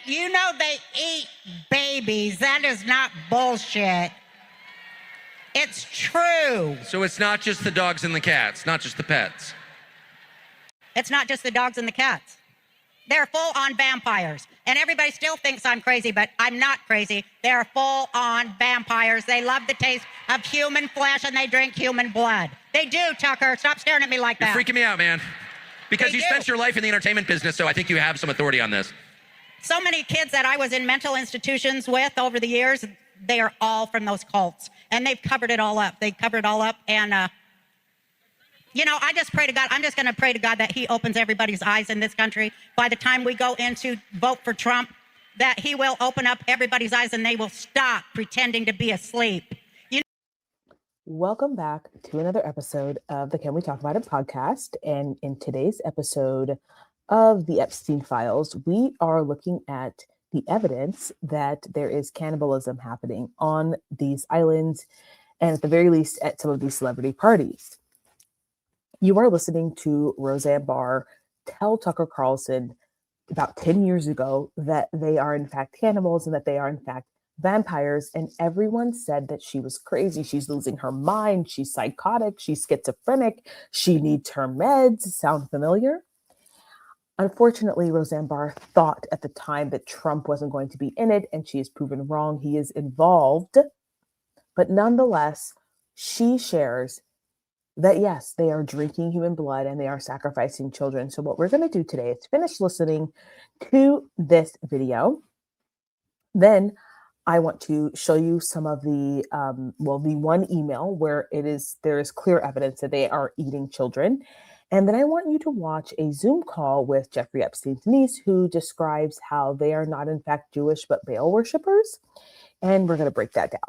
You know they eat babies. That is not bullshit. It's true. So it's not just the dogs and the cats, not just the pets. It's not just the dogs and the cats. They're full-on vampires. And everybody still thinks I'm crazy, but I'm not crazy. They're full-on vampires. They love the taste of human flesh, and they drink human blood. They do, Tucker. Stop staring at me like that. You're freaking me out, man. Because They you do. spent your life in the entertainment business, so I think you have some authority on this. So many kids that I was in mental institutions with over the years, they are all from those cults. And they've covered it all up. They covered it all up. And, you know, I just pray to God. I'm just going to pray to God that he opens everybody's eyes in this country. By the time we go into vote for Trump, that he will open up everybody's eyes and they will stop pretending to be asleep. Welcome back to another episode of the Can We Talk About It podcast. And in today's episode of the Epstein files, we are looking at the evidence that there is cannibalism happening on these islands and at the very least at some of these celebrity parties. You are listening to Roseanne Barr tell Tucker Carlson about 10 years ago that they are in fact cannibals and that they are in fact vampires, and everyone said that she was crazy. She's losing her mind. She's psychotic. She's schizophrenic. She needs her meds. Sound familiar? Unfortunately, Roseanne Barr thought at the time that Trump wasn't going to be in it, and she is proven wrong. He is involved. But nonetheless, she shares that, yes, they are drinking human blood and they are sacrificing children. So what we're going to do today is finish listening to this video. Then I want to show you some of the, the one email where there is clear evidence that they are eating children. And then I want you to watch a Zoom call with Jeffrey Epstein's niece, who describes how they are not in fact Jewish, but Baal worshipers. And we're going to break that down.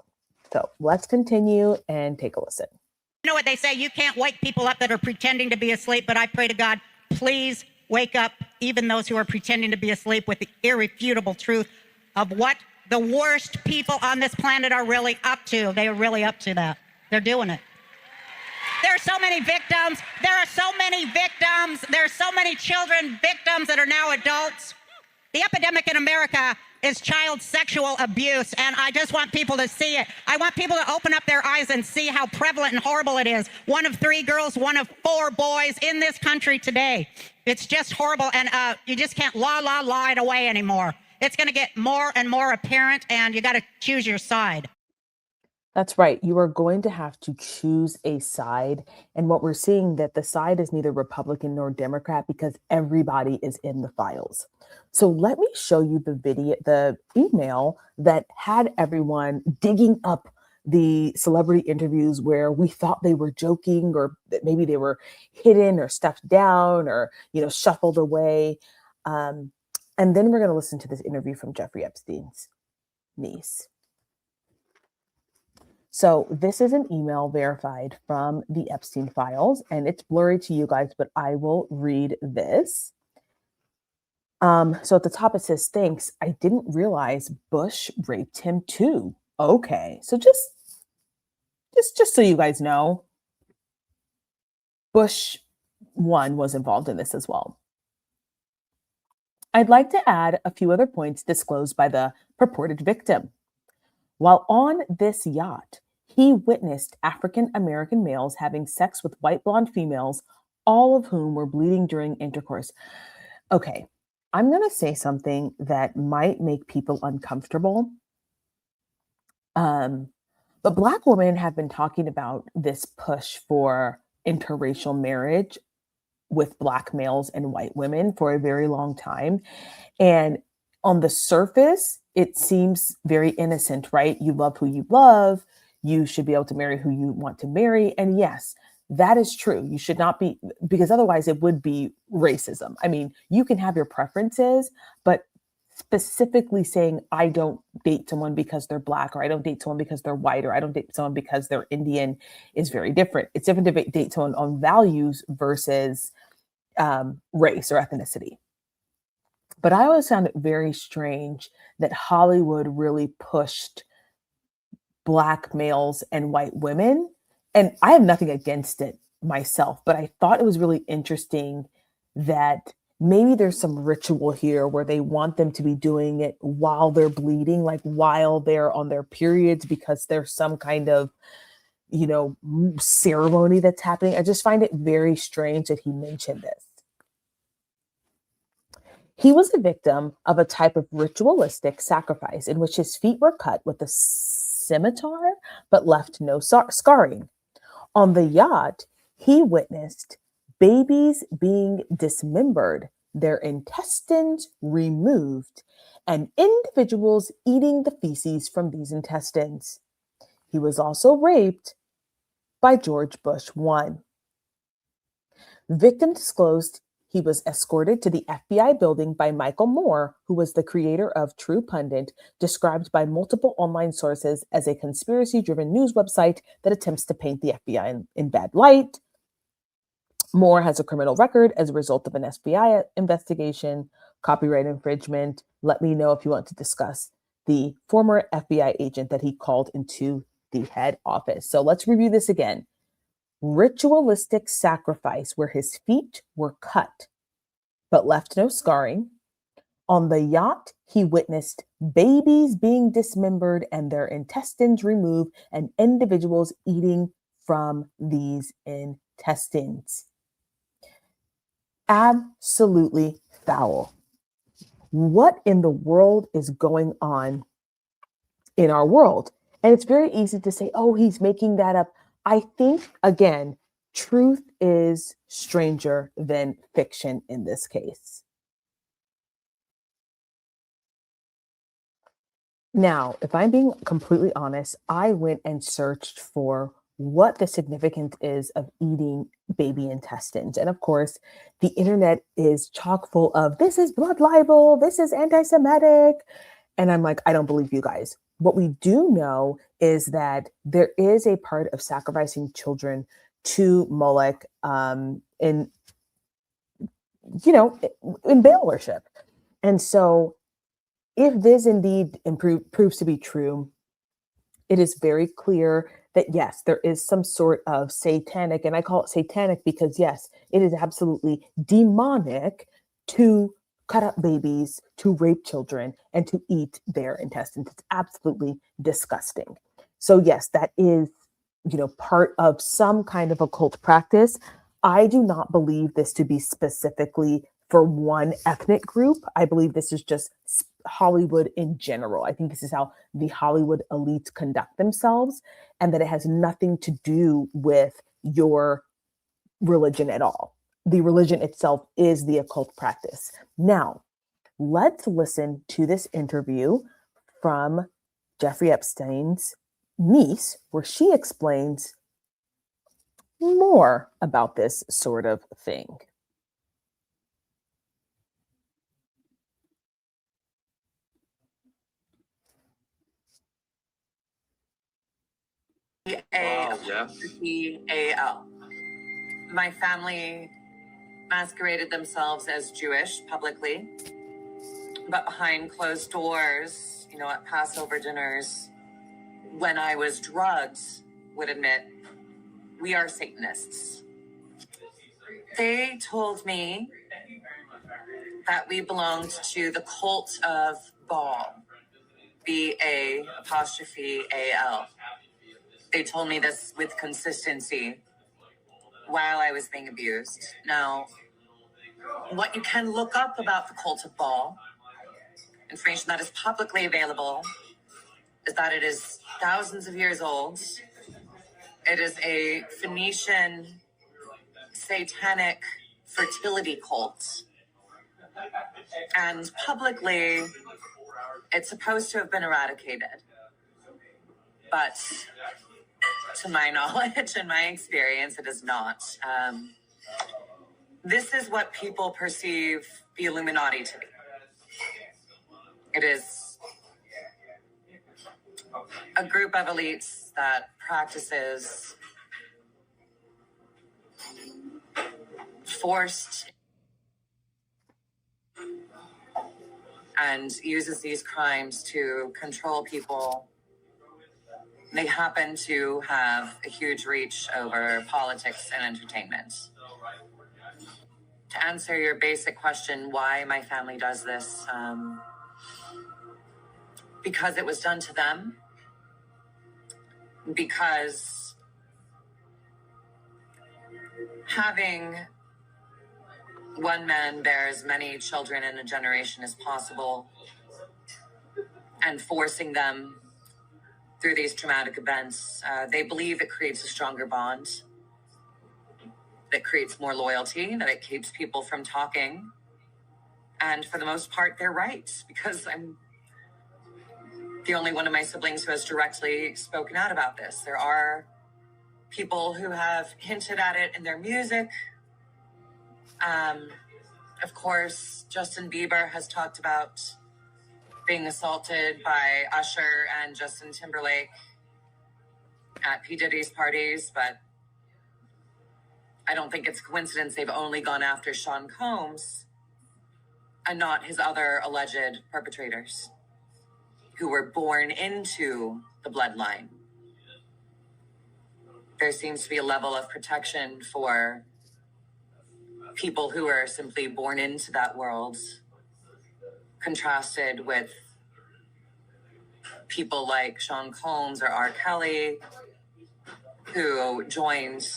So let's continue and take a listen. You know what they say? You can't wake people up that are pretending to be asleep, but I pray to God, please wake up even those who are pretending to be asleep with the irrefutable truth of what the worst people on this planet are really up to. They are really up to that. They're doing it. There are so many victims. There are so many victims. There are so many children victims that are now adults. The epidemic in America is child sexual abuse, and I just want people to see it. I want people to open up their eyes and see how prevalent and horrible it is. 1 of 3 girls, 1 of 4 boys in this country today. It's just horrible, and you just can't lie it away anymore. It's going to get more and more apparent, and you got to choose your side. That's right. You are going to have to choose a side. And what we're seeing that the side is neither Republican nor Democrat because everybody is in the files. So let me show you the email that had everyone digging up the celebrity interviews where we thought they were joking or that maybe they were hidden or stuffed down or, shuffled away. And then we're going to listen to this interview from Jeffrey Epstein's niece. So this is an email verified from the Epstein files, and it's blurry to you guys, but I will read this. So at the top it says, "Thanks. I didn't realize Bush raped him too." Okay, so just so you guys know, Bush 1 was involved in this as well. I'd like to add a few other points disclosed by the purported victim. While on this yacht, he witnessed African-American males having sex with white blonde females, all of whom were bleeding during intercourse. Okay, I'm going to say something that might make people uncomfortable. But Black women have been talking about this push for interracial marriage with Black males and white women for a very long time. And on the surface, it seems very innocent, right? You love who you love. You should be able to marry who you want to marry. And yes, that is true. You should not be, because otherwise it would be racism. I mean, you can have your preferences, but specifically saying, I don't date someone because they're Black, or I don't date someone because they're white, or I don't date someone because they're Indian is very different. It's different to date someone on values versus race or ethnicity. But I always found it very strange that Hollywood really pushed Black males and white women. And I have nothing against it myself, but I thought it was really interesting that maybe there's some ritual here where they want them to be doing it while they're bleeding, like while they're on their periods, because there's some kind of, ceremony that's happening. I just find it very strange that he mentioned this. He was a victim of a type of ritualistic sacrifice in which his feet were cut with a scimitar but left no scarring. On the yacht, he witnessed babies being dismembered, their intestines removed, and individuals eating the feces from these intestines. He was also raped by George Bush I. Victim disclosed he was escorted to the FBI building by Michael Moore, who was the creator of True Pundit, described by multiple online sources as a conspiracy-driven news website that attempts to paint the FBI in bad light. Moore has a criminal record as a result of an FBI investigation, copyright infringement. Let me know if you want to discuss the former FBI agent that he called into the head office. So let's review this again. Ritualistic sacrifice where his feet were cut but left no scarring. On the yacht, he witnessed babies being dismembered and their intestines removed and individuals eating from these intestines. Absolutely foul. What in the world is going on in our world? And it's very easy to say, oh, he's making that up. I think, again, truth is stranger than fiction in this case. Now, if I'm being completely honest, I went and searched for what the significance is of eating baby intestines. And of course, the internet is chock full of this is blood libel, this is anti-Semitic. And I'm like, I don't believe you guys. What we do know is that there is a part of sacrificing children to Moloch in Baal worship. And so if this indeed proves to be true, it is very clear that, yes, there is some sort of satanic, and I call it satanic because, yes, it is absolutely demonic to cut up babies, to rape children, and to eat their intestines. It's absolutely disgusting. So, yes, that is, part of some kind of occult practice. I do not believe this to be specifically for one ethnic group. I believe this is just Hollywood in general. I think this is how the Hollywood elites conduct themselves, and that it has nothing to do with your religion at all. The religion itself is the occult practice. Now, let's listen to this interview from Jeffrey Epstein's niece, where she explains more about this sort of thing. Baal. My family masqueraded themselves as Jewish publicly, but behind closed doors, at Passover dinners, when I was drugged, would admit, we are Satanists. They told me that we belonged to the cult of Baal, Baal. They told me this with consistency while I was being abused. Now, what you can look up about the cult of Baal, information that is publicly available, is that it is thousands of years old. It is a Phoenician satanic fertility cult. And publicly, it's supposed to have been eradicated. But to my knowledge and my experience, it is not. This is what people perceive the Illuminati to be. It is a group of elites that practices forced and uses these crimes to control people. They happen to have a huge reach over politics and entertainment. To answer your basic question, why my family does this, because it was done to them, because having one man bear as many children in a generation as possible and forcing them through these traumatic events, they believe it creates a stronger bond, that creates more loyalty, that it keeps people from talking. And for the most part, they're right, because I'm the only one of my siblings who has directly spoken out about this. There are people who have hinted at it in their music. Of course, Justin Bieber has talked about being assaulted by Usher and Justin Timberlake at P. Diddy's parties, but I don't think it's a coincidence they've only gone after Sean Combs and not his other alleged perpetrators who were born into the bloodline. There seems to be a level of protection for people who are simply born into that world, contrasted with people like Sean Combs or R. Kelly, who joined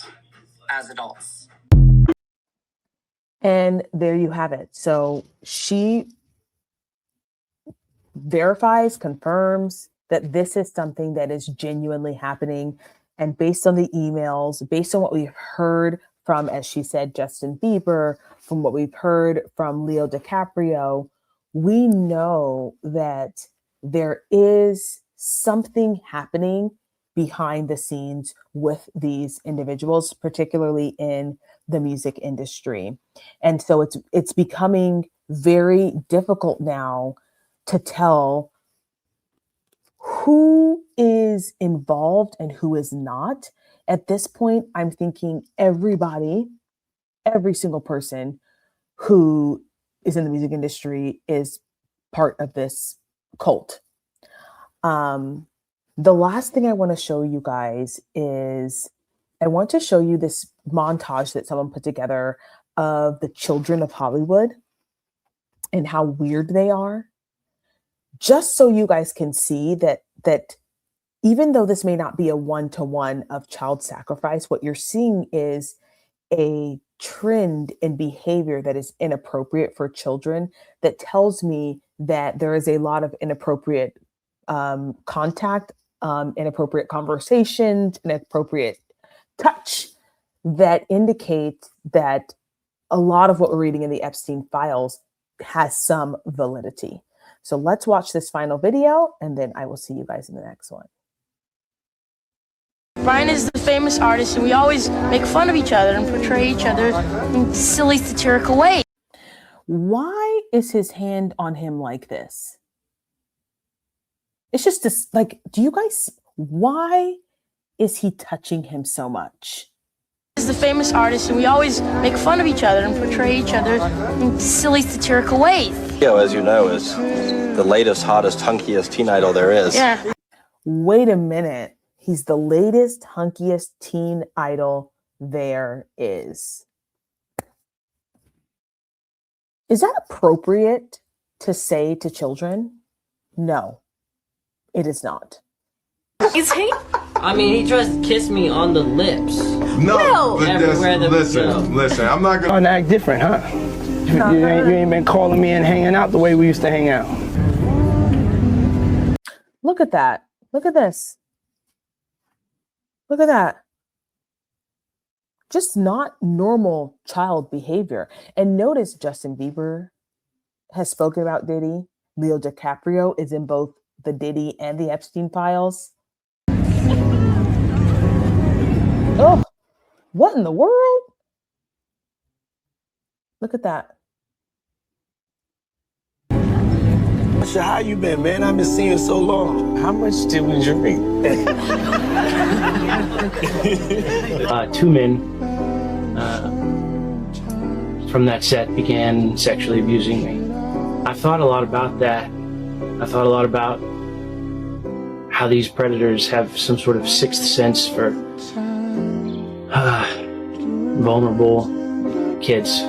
as adults. And there you have it. So she verifies, confirms that this is something that is genuinely happening. And based on the emails, based on what we've heard from, as she said, Justin Bieber, from what we've heard from Leo DiCaprio, we know that there is something happening behind the scenes with these individuals, particularly in the music industry. And so it's becoming very difficult now to tell who is involved and who is not. At this point, I'm thinking everybody, every single person who is in the music industry is part of this cult. The last thing I want to show you guys is I want to show you this montage that someone put together of the children of Hollywood and how weird they are, just so you guys can see that even though this may not be a one-to-one of child sacrifice, what you're seeing is a trend in behavior that is inappropriate for children, that tells me that there is a lot of inappropriate contact, inappropriate conversations, inappropriate touch that indicate that a lot of what we're reading in the Epstein files has some validity. So let's watch this final video, and then I will see you guys in the next one. Brian is the famous artist, and we always make fun of each other and portray each other in silly, satirical ways. Why is his hand on him like this? It's just this, like, do you guys, why is he touching him so much? Is the famous artist, and we always make fun of each other and portray each other in silly, satirical ways. Leo, as you know, is the latest, hottest, hunkiest teen idol there is. Yeah. Wait a minute. He's the latest, hunkiest teen idol there is. Is that appropriate to say to children? No, it is not. Is he? I mean, he tries to kiss me on the lips. No, but Everywhere that we go. listen, I'm not gonna act different, huh? You ain't been calling me and hanging out the way we used to hang out. Look at that. Look at this. Look at that. Just not normal child behavior. And notice Justin Bieber has spoken about Diddy. Leo DiCaprio is in both the Diddy and the Epstein files. Oh, what in the world? Look at that. So how you been, man? I've been seeing you so long. How much did we drink? Two men from that set began sexually abusing me. I thought a lot about that. I thought a lot about how these predators have some sort of sixth sense for vulnerable kids.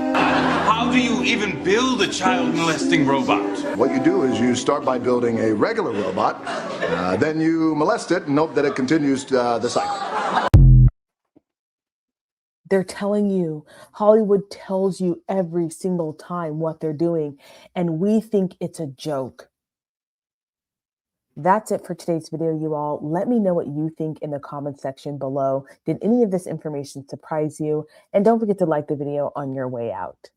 How do you even build a child molesting robot? What you do is you start by building a regular robot, then you molest it and hope that it continues the cycle. They're telling you, Hollywood tells you every single time what they're doing, and we think it's a joke. That's it for today's video, you all. Let me know what you think in the comment section below. Did any of this information surprise you? And don't forget to like the video on your way out.